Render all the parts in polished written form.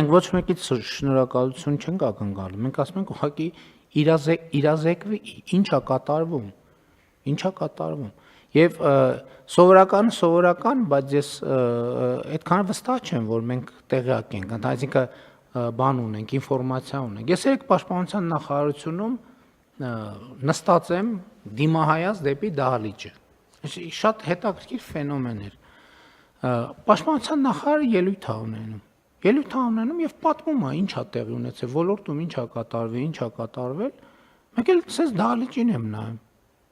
մենք ոչ մեկից շնորհակալություն չենք ակնկալում, մենք ասում ենք ուղղակի իրազեկվի ինչա կատարվում։ Եվ սովորական, բայց ես այդքան վստահ չեմ, որ մենք տեղյակ ենք, այսինքն բան ունենք, ինֆորմացիա ունենք։ Ես երեք պաշտպանության նախարարությունում նստած եմ դիմահայաց դեպի դահլիճը։ Շատ հետաքրքիր ֆենոմեն էր։ Պաշտպանության նախարարը ելույթ է ունենում եւ պատմում է ինչա տեղի ունեցել, ոլորտում ինչա կատարվել, ինչա կատարվել։ Մեկ էլ sense դահլիճին եմ նայում։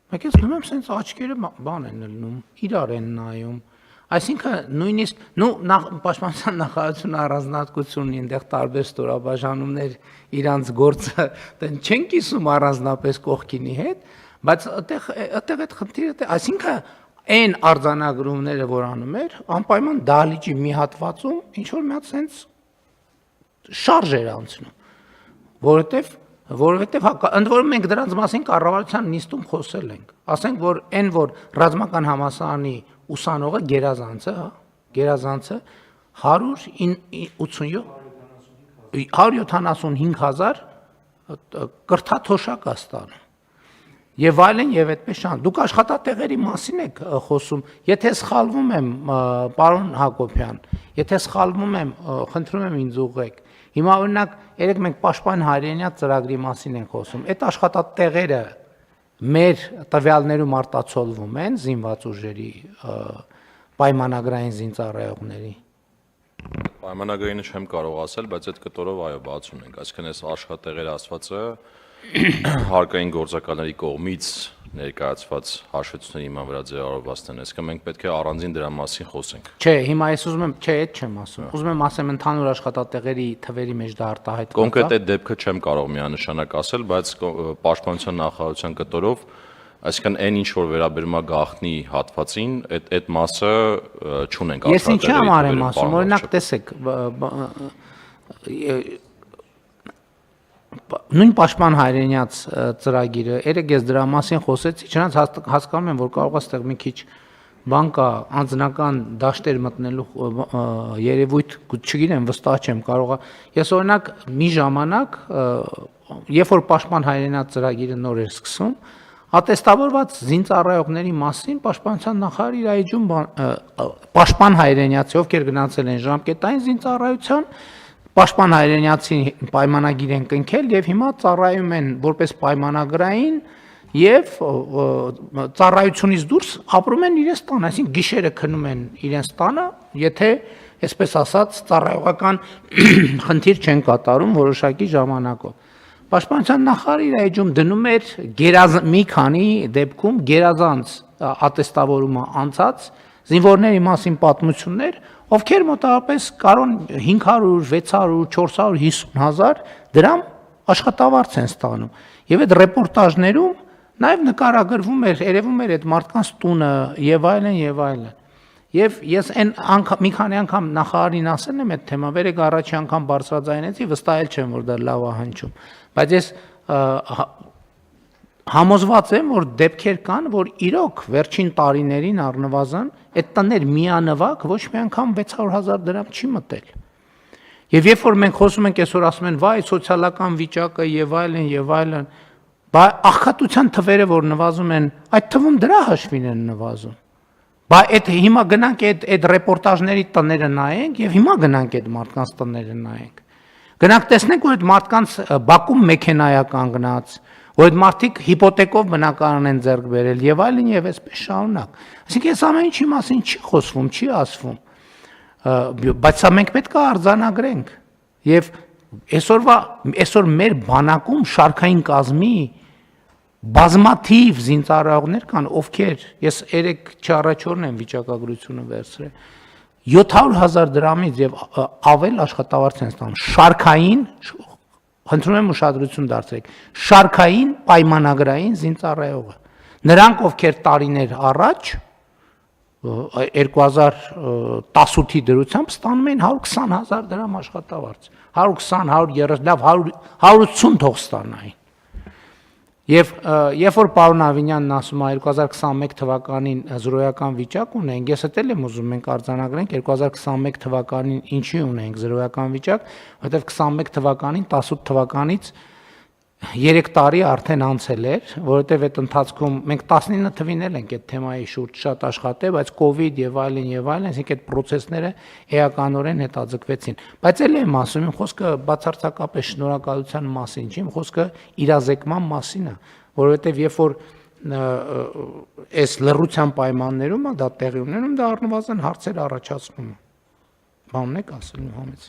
Մեկ էլ գնում եմ sense աչքերը բան են լնում, իրար են նայում։ Այսինքն նույնիսկ պաշտպանության նախարարությունը առանձնահատկություն ունի, այնտեղ տարբեր ստորաբաժանումներ իրանց գործը չեն կիսում առանձնապես կողքինի հետ, բայց այդտեղ այդ խնդիրը, այսինքն այն արձանագրումները, որ անում էր, անպայման դահլիճի մի հատվածում ինչ որ մի հատ sense շարժ էր անցնում, որովհետև ընդ որում մենք դրանց մասին կառավարության նիստում խոսել ենք, ասենք որ այն որ ռազմական համալսարանի ուսանողը գերազանցը 175,000 կրթաթոշակ է ստանում։ Եվ այլն եւ այդպես շան։ Դուք աշխատատեղերի մասին եք խոսում։ Եթե սխալվում եմ, պարոն Հակոբյան, եթե սխալվում եմ, խնդրում եմ ինձ ուղղեք։ Հիմա օրինակ, երեք մենք Պաշտպան հայրենիաց ծրագրի մասին ենք խոսում։ Այդ աշխատատեղերը մեր տվյալներում արտացոլվում են զինված ուժերի պայմանագրային զինծառայողների։ Պայմանագրինը չեմ կարող ասել, բայց այդ կտորով այո բացում ենք, այսինքն այս աշխատատեղերը ասվածը հարկային գործակալների կողմից ներկայացված հաշվետվությունների հիման վրա ձևավորված են, այսինքն մենք պետք է առանձին դրա մասին խոսենք։ Չէ, հիմա ես ուզում եմ, չէ, այդ չեմ ասում։ Ուզում եմ ասեմ ընդհանուր աշխատատեղերի թվերի մեջ դա արտահայտված է։ Կոնկրետ այդ դեպքը չեմ կարող միանշանակ ասել, բայց պաշտպանության նախարարության կտորով, այսինքն այն ինչ որ վերաբերում է գաղտնի հատվածին, այդ մասը չունենք աշխատատեղերի։ Ես ինչի համար եմ ասում, օրինակ տեսեք, նույն Պաշտպան հայրենիաց ծրագիրը, երեք ես դրա մասին խոսեցի, չնայած հասկանում եմ, որ կարող է ստեղ մի քիչ բան կա, անձնական դաշտեր մտնելու երևույթ, չգիտեմ, վստահ չեմ, կարող է։ Ես օրինակ մի ժամանակ, երբ որ Պաշտպան հայրենիաց ծրագիրը նոր էր սկսում, ատեստավորված զինծառայողների մասին Պաշտպանության նախարարը իր այջում Պաշտպան հայրենիացի, ովքեր գնացել են ժամկետային զինծառայության, Պաշտպան հայրենիացի պայմանագիր են կնքել եւ հիմա ծառայում են որպես պայմանագրային եւ ծառայությունից դուրս ապրում են իրենց տանը, այսինքն գիշերը քնում են իրենց տանը, եթե այսպես ասած ծառայողական խնդիր չեն կատարում որոշակի ժամանակով։ Պաշտպանության նախարարը իր էջում դնում էր մի քանի դեպքում գերազանց ատեստավորումը անցած զինվորների մասին պատմություններ, ովքեր մոտավորապես կարոն 500, 600, 450,000 դրամ աշխատավարձ են ստանում։ Եվ այդ ռեպորտաժներում նաև նկարագրվում էր, երևում էր այդ մարդկանց տունը եւ այլն եւ այլն։ Եվ ես այն մի քանի անգամ նախարարին ասել եմ այդ թեմա, վերեք առաջի անգամ բարձրաձայնեցի, վստահ չեմ, որ դա լավ է հնչում, բայց ես համոզված եմ, որ դեպքեր կան, որ իրոք վերջին տարիներին առնվազն այդ տներ միանվագ ոչ մի անգամ 600,000 դրամ չի մտել։ Եվ երբ որ մենք խոսում ենք այսօր ասում են, վայ, սոցիալական վիճակը եւ այլն, բայց աղքատության թվերը, որ նվազում են, այդ թվում դրա հաշվին են նվազում։ Բայց այդ հիմա գնանք այդ ռեպորտաժների տները նայենք եւ հիմա գնանք այդ մարդկանց տները նայենք։ Գնանք տեսնենք, որ այդ մարդկանց Բաքում մեքենայա կանգնած, որ այդ մարդիկ հիպոթեկով բնակարան են ձեռք բերել եւ այլն եւ այսպես շարունակ։ Այսինքն այս ամեն ինչի մասին չի խոսվում, չի ասվում։ Բայց սա մենք պետք է արձանագրենք եւ այսօր մեր բանակում շարքային կազմի բազմաթիվ զինծառայողներ կան, ովքեր ես երեք չառաջորն եմ վիճակագրությունը վերցրել 700,000 դրամից եւ ավել աշխատավարձ են ստանում շարքային, խնդրում եմ ուշադրություն դարձրեք, շարքային պայմանագրային զինծառայողը։ Նրանք, ովքեր տարիներ առաջ 2018-ի դրությամբ ստանում էին 120,000 դրամ աշխատավարձ, 120, 130, լավ 180 թող ստանային։ Եվ երբ որ պարոն Ավինյանն ասում է 2021 թվականին զրոյական վիճակ ունենք, ես էլ եմ ուզում մենք արձանագրենք 2021 թվականին ինչի ունենք զրոյական վիճակ, որովհետև 21 թվականին 18 թվականից 3 տարի արդեն անցել էր, որովհետև այդ ընթացքում մենք 19 թվին էլ ենք այդ թեմայի շուրջ շատ աշխատել, բայց կոവിഡ് եւ այլն, այսինքն այդ process-ները էականորեն հետաձգվեցին։ Բայց էլ եմ ասում, իմ խոսքը բացարձակապես շնորհակալության մասին չի, իմ խոսքը իրազեկման մասին է, որովհետև երբ որ այս լռության պայմաններում է դա տեղի ունենում, դա առնվազն հարցեր առաջացնում է։ Բանն եք ասել Մուհամեդ։